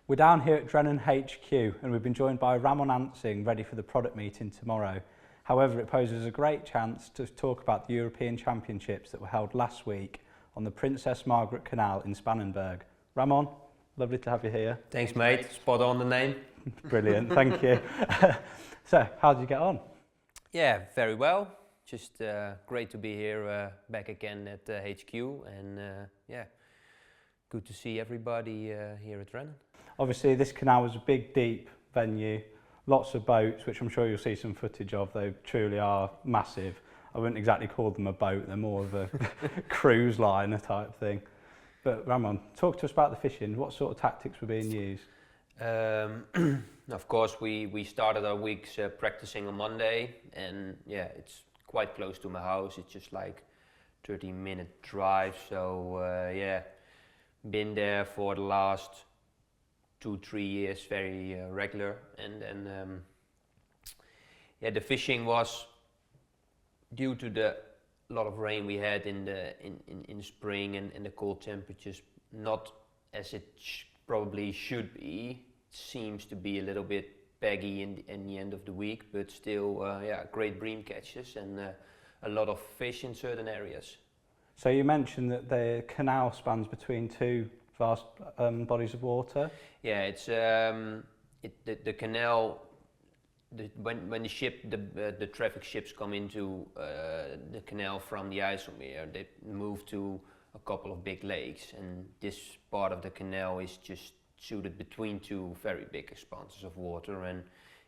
We're down here at Drennan HQ and we've been joined by Ramon Ansing, ready for the product meeting tomorrow. However, it poses a great chance to talk about the European Championships that were held last week on the Princess Margaret Canal in Spannenberg. Ramon, lovely to have you here. Thanks, mate. Spot on the name. Brilliant, thank you. So, how did you get on? Yeah, very well. Just great to be here back again at HQ, and yeah, good to see everybody here at Drennan. Obviously, this canal was a big, deep venue, lots of boats, which I'm sure you'll see some footage of. They truly are massive. I wouldn't exactly call them a boat, they're more of a cruise liner type thing. But Ramon, talk to us about the fishing. What sort of tactics were being used? Of course, we started our weeks practicing on Monday, and yeah, it's quite close to my house. It's just like 30-minute drive, so yeah, been there for the last 2-3 years, very regular. And then yeah, the fishing was due to the lot of rain we had in the spring and the cold temperatures, not as it probably should be. It seems to be a little bit baggy in the end of the week, but still yeah, great bream catches and a lot of fish in certain areas. So you mentioned that the canal spans between two vast bodies of water. Yeah, it's the canal. When the traffic ships come into the canal from the IJsselmeer, they move to a couple of big lakes, and this part of the canal is just suited between two very big expanses of water, and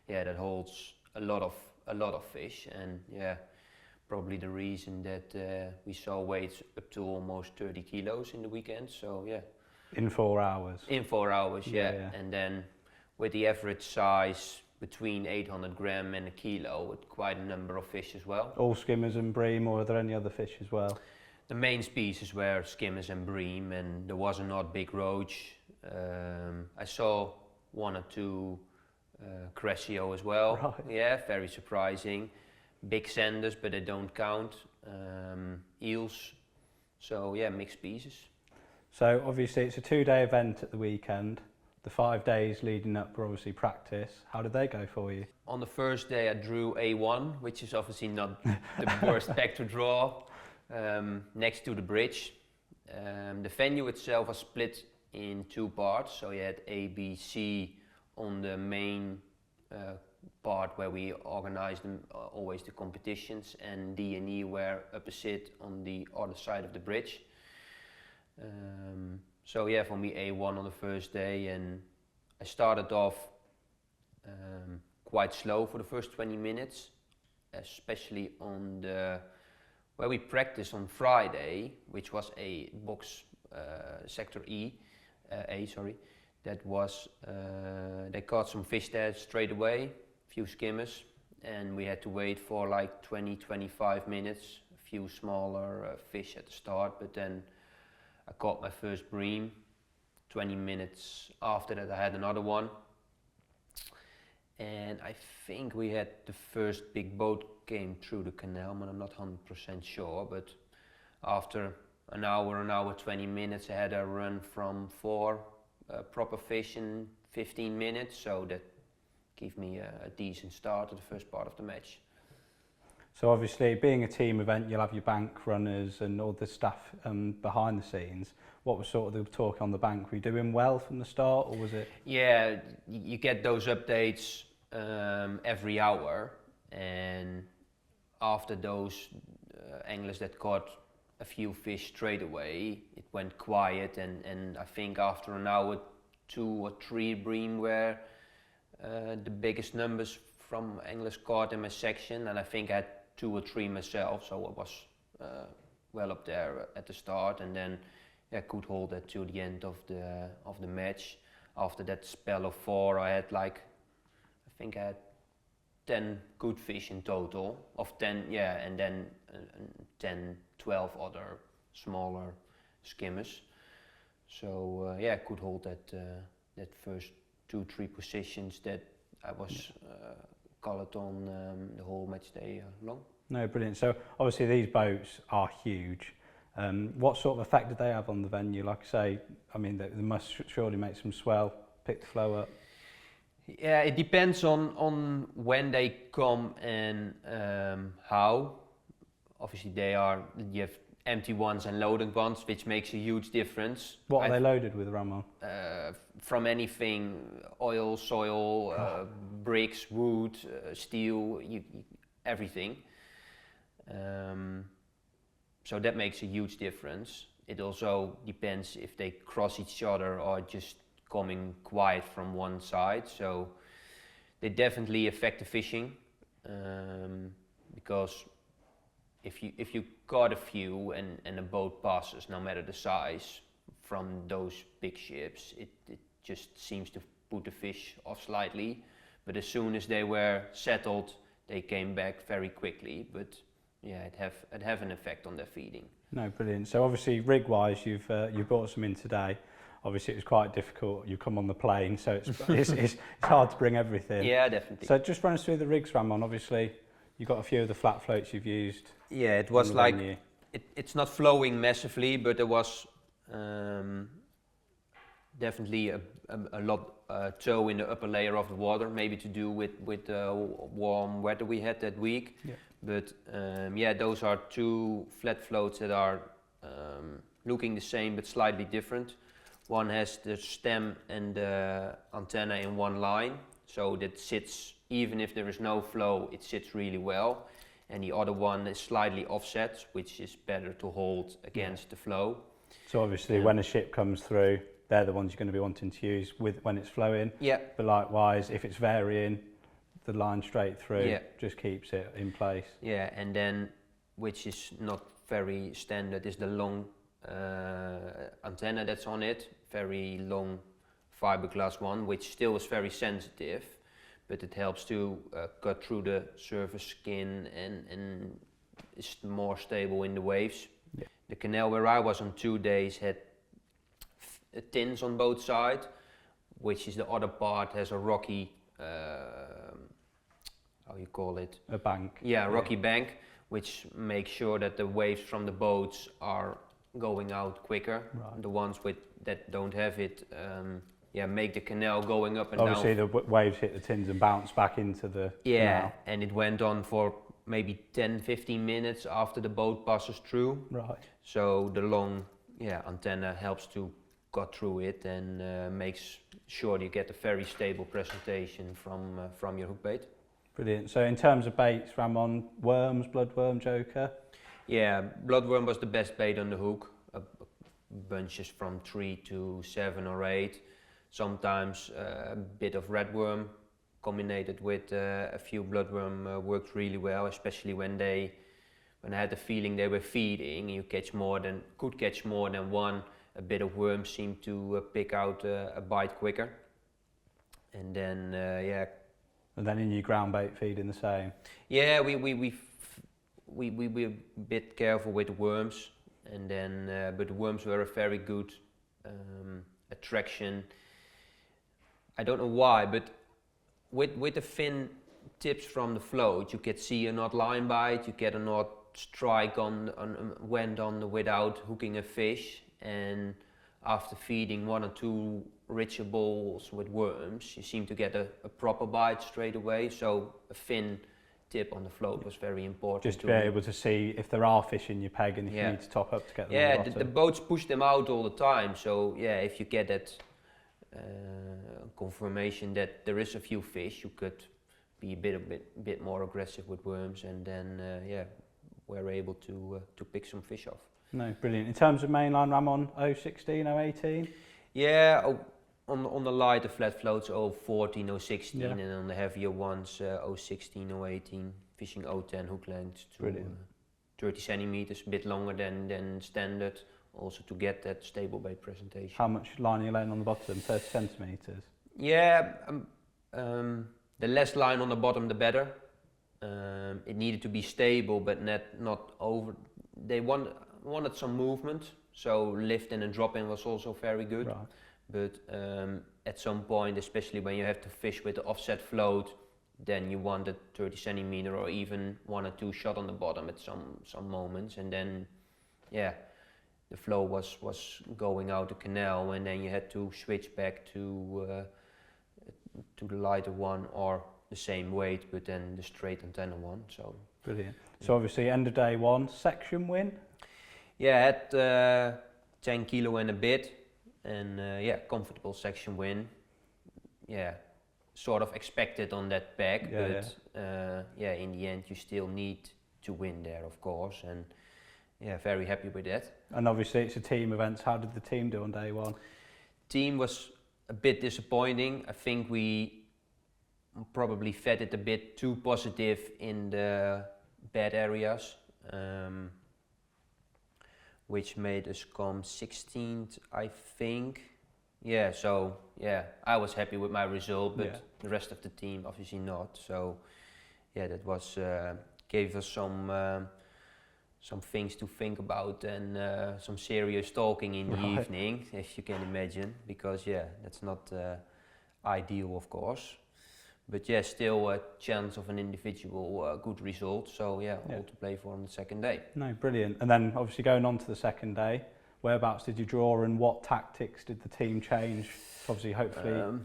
yeah, that holds a lot of fish, and yeah, probably the reason that we saw weights up to almost 30 kilos in the weekend. So yeah. In 4 hours? In 4 hours, yeah. And then with the average size between 800 gram and a kilo, with quite a number of fish as well. All skimmers and bream, or are there any other fish as well? The main species were skimmers and bream, and there was an odd big roach. I saw 1 or 2 crescio as well. Right. Yeah, very surprising. Big sanders, but they don't count. Eels. So yeah, mixed species. So obviously it's a 2-day event at the weekend. The 5 days leading up were obviously practice. How did they go for you? On the first day I drew A1, which is obviously not the worst pack to draw, next to the bridge. The venue itself was split in 2 parts, so you had A, B, C on the main part where we organized always the competitions, and D and E were opposite on the other side of the bridge. So yeah, for me A1 on the first day, and I started off quite slow for the first 20 minutes, especially on the where we practiced on Friday, which was a box sector A, sorry. That was they caught some fish there straight away, a few skimmers, and we had to wait for like 20-25 minutes, a few smaller fish at the start, but then I caught my first bream. 20 minutes after that I had another one, and I think we had the first big boat came through the canal, but I'm not 100% sure. But after an hour 20 minutes, I had a run from 4 proper fish in 15 minutes, so that gave me a decent start to the first part of the match. So obviously, being a team event, you'll have your bank runners and all the staff behind the scenes. What was sort of the talk on the bank? Were you doing well from the start, or was it? Yeah, you get those updates every hour, and after those anglers that caught a few fish straight away, it went quiet, and I think after an hour, 2 or 3 bream were the biggest numbers from anglers caught in my section, and I think I had 2 or 3 myself, so I was well up there at the start, and then I could hold that to the end of the match. After that spell of 4, I had like, I think I had 10 good fish in total, of 10, yeah, and then 10, 12 other smaller skimmers. So yeah, I could hold that first 2-3 positions that I was colored on the whole match day long. No, brilliant. So obviously these boats are huge. What sort of effect did they have on the venue? Like I say, I mean, they must surely make some swell pick the flow up? Yeah, it depends on when they come and how. Obviously, you have empty ones and loaded ones, which makes a huge difference. What are they loaded with, Ramon? From anything, oil, soil, bricks, wood, steel, everything. So that makes a huge difference. It also depends if they cross each other or just coming quiet from one side. So they definitely affect the fishing, because if you caught a few and a boat passes, no matter the size, from those big ships, it just seems to put the fish off slightly. But as soon as they were settled, they came back very quickly. But yeah, it have an effect on their feeding. No, brilliant. So obviously, rig-wise, you brought some in today. Obviously, it was quite difficult. You come on the plane, so it's hard to bring everything. Yeah, definitely. So just run us through the rigs, Ramon. Obviously, you've got a few of the flat floats you've used. Yeah, it was like it's not flowing massively, but there was definitely a lot tow in the upper layer of the water, maybe to do with the warm weather we had that week. Yeah. But yeah, those are two flat floats that are looking the same but slightly different. One has the stem and the antenna in one line, so that sits, even if there is no flow, it sits really well. And the other one is slightly offset, which is better to hold against the flow. So obviously, when a ship comes through, they're the ones you're going to be wanting to use when it's flowing. Yeah. But likewise, if it's varying, the line straight through just keeps it in place. Yeah, and then, which is not very standard, is the long antenna that's on it, very long fiberglass one, which still is very sensitive, but it helps to cut through the surface skin and is more stable in the waves. Yeah. The Canal where I was on 2 days had tins on both sides, which is the other part has a rocky, how you call it? A bank. Yeah, a rocky bank, which makes sure that the waves from the boats are going out quicker. Right. The ones that don't have it, make the canal going up and Obviously down. Obviously the waves hit the tins and bounce back into the canal. And it went on for maybe 10-15 minutes after the boat passes through. Right. So the long antenna helps to cut through it and makes sure you get a very stable presentation from your hook bait. Brilliant. So in terms of baits, Ramon, worms, bloodworm, joker? Yeah, bloodworm was the best bait on the hook. Bunches from 3 to 7 or 8. Sometimes a bit of redworm combined with a few bloodworm worked really well, especially when I had the feeling they were feeding. You could catch more than one. A bit of worm seemed to pick out a bite quicker. And then And then in your ground bait feeding the same? Yeah, we were a bit careful with the worms, and then but the worms were a very good attraction. I don't know why, but with the fin tips from the float, you could see an odd line bite, you get an odd strike went on without hooking a fish, and after feeding 1 or 2 richer bowls with worms, you seem to get a proper bite straight away. So a fin tip on the float was very important. Just to be able to see if there are fish in your peg and if you need to top up to get them on the bottom. The boats push them out all the time. So if you get that confirmation that there is a few fish, you could be a bit more aggressive with worms, and then we're able to pick some fish off. No, brilliant. In terms of mainline, Ramon, 016, 018? Yeah, on the lighter flat floats, 014, 016, and on the heavier ones, 016, 018, fishing 010 hook lengths to 30 centimeters, a bit longer than standard, also to get that stable bait presentation. How much line are you laying on the bottom? 30 centimeters? Yeah, the less line on the bottom, the better. It needed to be stable, but not over. They wanted some movement, so lift and a drop in was also very good. Right. But at some point, especially when you have to fish with the offset float, then you want a 30 centimeter or even 1 or 2 shot on the bottom at some moments, and then the flow was going out the canal, and then you had to switch back to to the lighter one or the same weight, but then the straight antenna one. So brilliant. So obviously, end of day one, section win. yeah, I had 10 kilo and a bit, and yeah, comfortable section win. Yeah, sort of expected on that pack, but yeah, in the end you still need to win there, of course, and yeah, very happy with that. And obviously it's a team event. How did the team do on day one? Team was a bit disappointing. I think we probably fed it a bit too positive in the bad areas, which made us come 16th, I think. Yeah, so yeah, I was happy with my result, but the rest of the team obviously not. So yeah, that was gave us some things to think about and some serious talking in the evening, if you can imagine, because yeah, that's not ideal, of course. But yeah, still a chance of an individual good result. So yeah, all to play for on the second day. No, brilliant. And then obviously going on to the second day, whereabouts did you draw and what tactics did the team change to obviously hopefully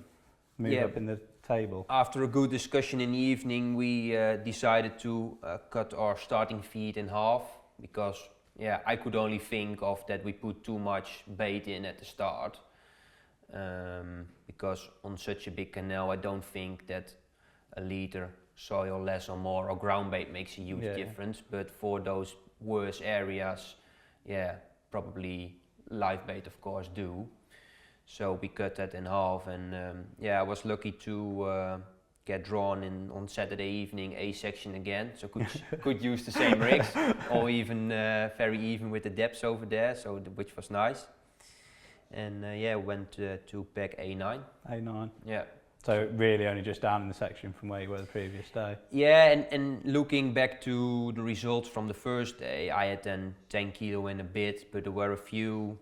move up in the table? After a good discussion in the evening, we decided to cut our starting feed in half, because yeah, I could only think of that we put too much bait in at the start. Because on such a big canal, I don't think that a liter soil less or more or ground bait makes a huge difference. But for those worse areas, yeah, probably live bait of course do. So we cut that in half, and yeah, I was lucky to get drawn in on Saturday evening A section again, so could use the same rigs, or even very even with the depths over there, so which was nice. And yeah, went to pack A9. A9. Yeah. So really only just down in the section from where you were the previous day. Yeah, and looking back to the results from the first day, I had then 10 kilo and a bit, but there were a few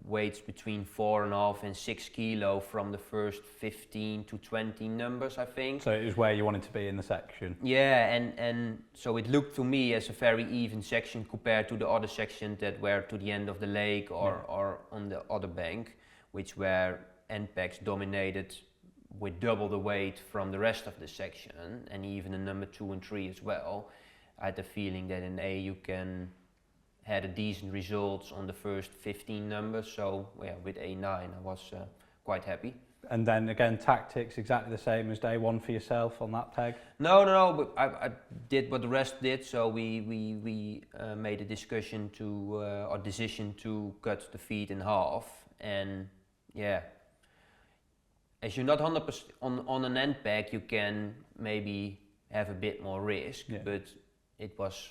weights between 4.5 and 6 kilo from the first 15 to 20 numbers, I think. So it was where you wanted to be in the section. Yeah, and so it looked to me as a very even section compared to the other sections that were to the end of the lake or on the other bank, which were end packs dominated with double the weight from the rest of the section, and even in number 2 and 3 as well. I had the feeling that in A you can had a decent results on the first 15 numbers, so yeah, with A9 I was quite happy. And then again, tactics exactly the same as day one for yourself on that peg? No, but I did what the rest did, so we made a decision to cut the feed in half, and yeah, as you're not 100% on an end peg, you can maybe have a bit more risk, but it was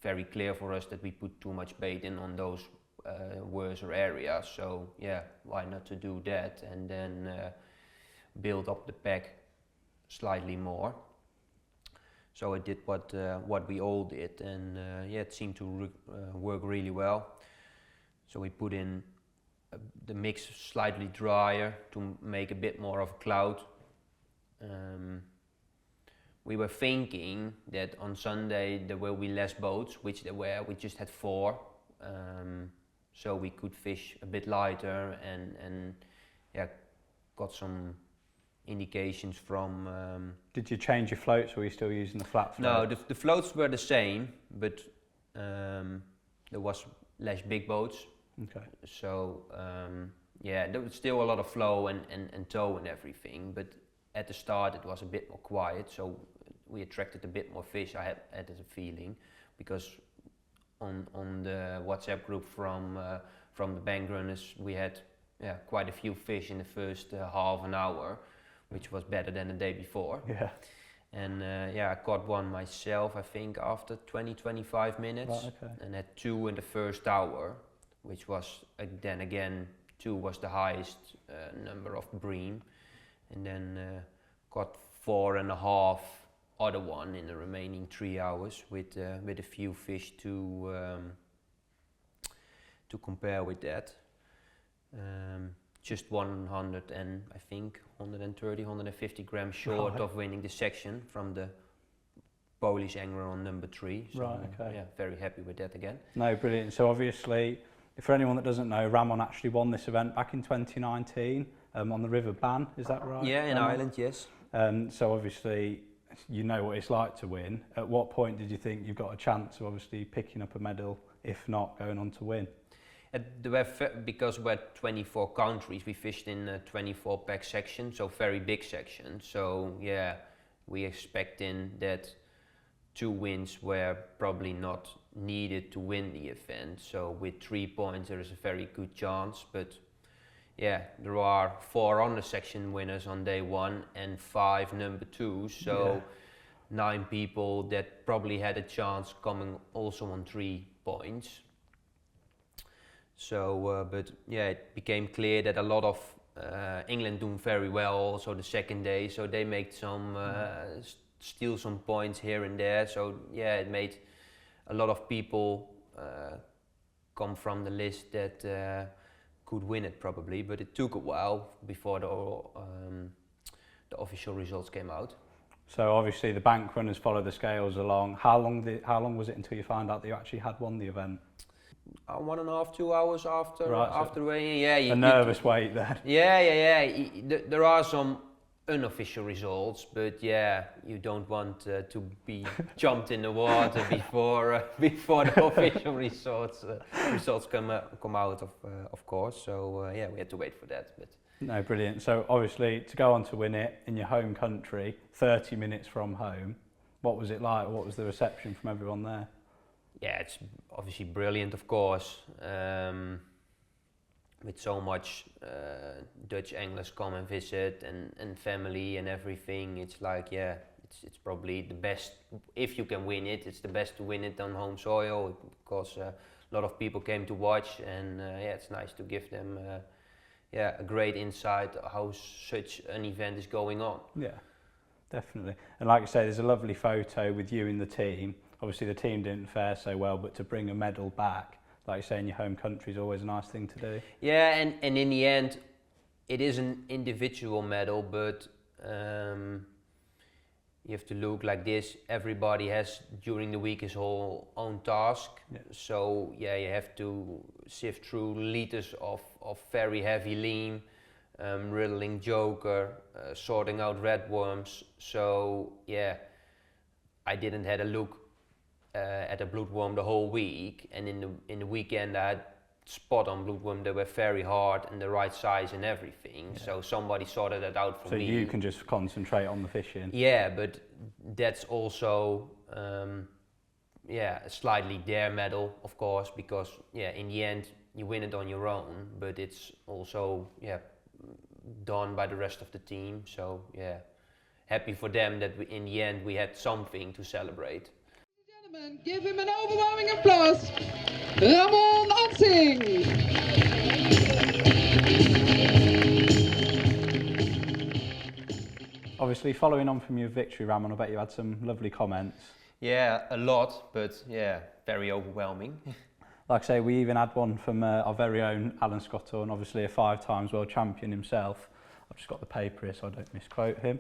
very clear for us that we put too much bait in on those worse areas, so yeah, why not to do that and then build up the pack slightly more. So I did what we all did, and yeah, it seemed to work really well. So we put in the mix slightly drier to make a bit more of a cloud. We were thinking that on Sunday there will be less boats, which there were. We just had 4, so we could fish a bit lighter, and yeah, got some indications from. Did you change your floats, or were you still using the flat float? No, the floats were the same, but there was less big boats. Okay. So yeah, there was still a lot of flow and tow and everything, but at the start it was a bit more quiet, so we attracted a bit more fish. I had a feeling, because on the WhatsApp group from the bank runners we had quite a few fish in the first half an hour, which was better than the day before. Yeah. And yeah, I caught one myself, I think after 20-25 minutes, right, okay. And had 2 in the first hour, which was then again 2 was the highest number of bream, and then got 4.5 other one in the remaining 3 hours with a few fish to compare with that. Just 100 and I think 130, 150 grams short of winning the section from the Polish angler on number 3. So, right, okay. Yeah, very happy with that again. No, brilliant. So obviously, for anyone that doesn't know, Ramon actually won this event back in 2019. on the River Bann, is that right? Yeah, in Ramon? Ireland, yes. So obviously, you know what it's like to win. At what point did you think you've got a chance of obviously picking up a medal, if not going on to win? Because we're 24 countries, we fished in a 24 pack section, so very big section. So yeah, we expecting that 2 wins were probably not needed to win the event. So with 3 points, there is a very good chance. But yeah, there are 4 on the section winners on day 1 and 5 number 2s. So 9 people that probably had a chance coming also on 3 points. So, but yeah, it became clear that a lot of England doing very well also the second day. So they made some steal some points here and there. So yeah, it made a lot of people come from the list that could win it probably. But it took a while before the official results came out. So obviously the bank runners follow the scales along. How long was it until you found out that you actually had won the event? 1.5, 2 hours after Right, after weighing. Yeah, a nervous wait there. Yeah. There are some unofficial results, but yeah, you don't want to be jumped in the water before the official results come out of course. So yeah, we had to wait for that. But No, brilliant. So obviously to go on to win it in your home country, 30 minutes from home, what was it like? What was the reception from everyone there? yeah, it's obviously brilliant, of course. With so much Dutch anglers come and visit and family and everything, it's like, yeah, it's probably the best. If you can win it, it's the best to win it on home soil, because a lot of people came to watch, and yeah, it's nice to give them a great insight how such an event is going on. Yeah, definitely. And like I say, there's a lovely photo with you and the team. Obviously the team didn't fare so well, but to bring a medal back, like you say, in your home country is always a nice thing to do. Yeah, and in the end, it is an individual medal, but you have to look like this. Everybody has during the week his whole own task. Yeah. So yeah, you have to sift through liters of very heavy lean, riddling joker, sorting out red worms. So yeah, I didn't had a look at a bloodworm the whole week, and in the weekend I had spot on bloodworm that were very hard and the right size and everything. Yeah. So somebody sorted that out for me. So you can just concentrate on the fishing. Yeah, but that's also slightly their medal, of course, because yeah, in the end you win it on your own, but it's also done by the rest of the team. So yeah, happy for them that in the end we had something to celebrate. Gentlemen, give him an overwhelming applause, Ramon Ansing. Obviously, following on from your victory, Ramon, I bet you had some lovely comments. Yeah, a lot, but yeah, very overwhelming. Like I say, we even had one from our very own Alan Scottorn, obviously a 5 times world champion himself. I've just got the paper here so I don't misquote him.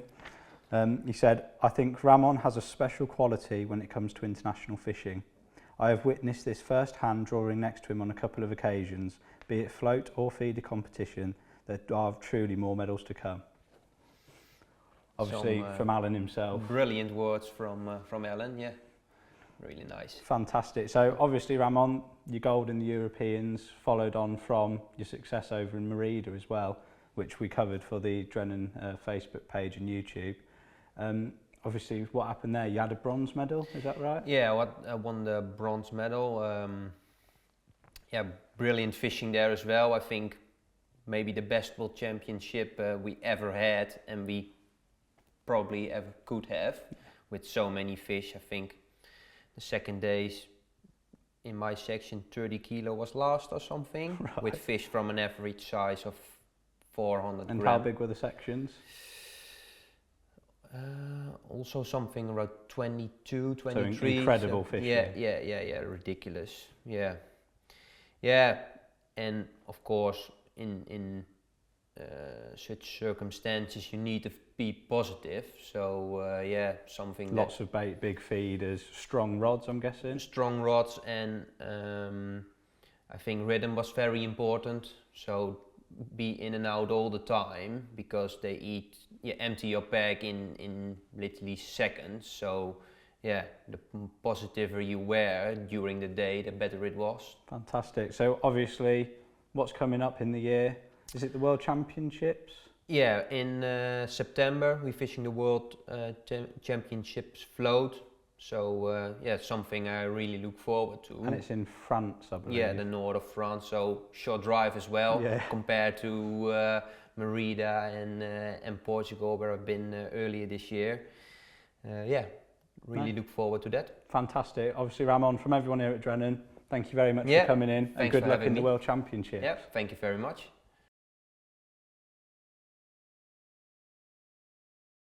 He said, "I think Ramon has a special quality when it comes to international fishing. I have witnessed this firsthand drawing next to him on a couple of occasions, be it float or feeder competition. There are truly more medals to come." Obviously from Alan himself. Brilliant words from Alan, yeah. Really nice. Fantastic. So obviously, Ramon, your gold in the Europeans followed on from your success over in Merida as well, which we covered for the Drennan Facebook page and YouTube. Obviously, what happened there? You had a bronze medal, is that right? Yeah, I won the bronze medal. Yeah, brilliant fishing there as well. I think maybe the best world championship we ever had, and we probably ever could have, with so many fish. I think the second days in my section 30 kilo was last or something, right, with fish from an average size of 400 and grams. How big were the sections? Also something around 22, 23. So incredible fishing. Yeah, ridiculous. Yeah, and of course in such circumstances you need to be positive. So yeah, something. Lots of bait, big feeders, strong rods, I'm guessing. Strong rods, and I think rhythm was very important. So be in and out all the time because they eat, empty your bag in literally seconds. So yeah, the positiver you were during the day, the better it was. Fantastic. So obviously, what's coming up in the year? Is it the World Championships? Yeah, in September we're fishing the World Championships float. So yeah, it's something I really look forward to. And it's in France, I believe. Yeah, the north of France, so short drive as well, compared to Merida and Portugal, where I've been earlier this year. Yeah, really look forward to that. Fantastic. Obviously, Ramon, from everyone here at Drennan, thank you very much for coming in, and good luck in the World Championships. Yeah, thank you very much.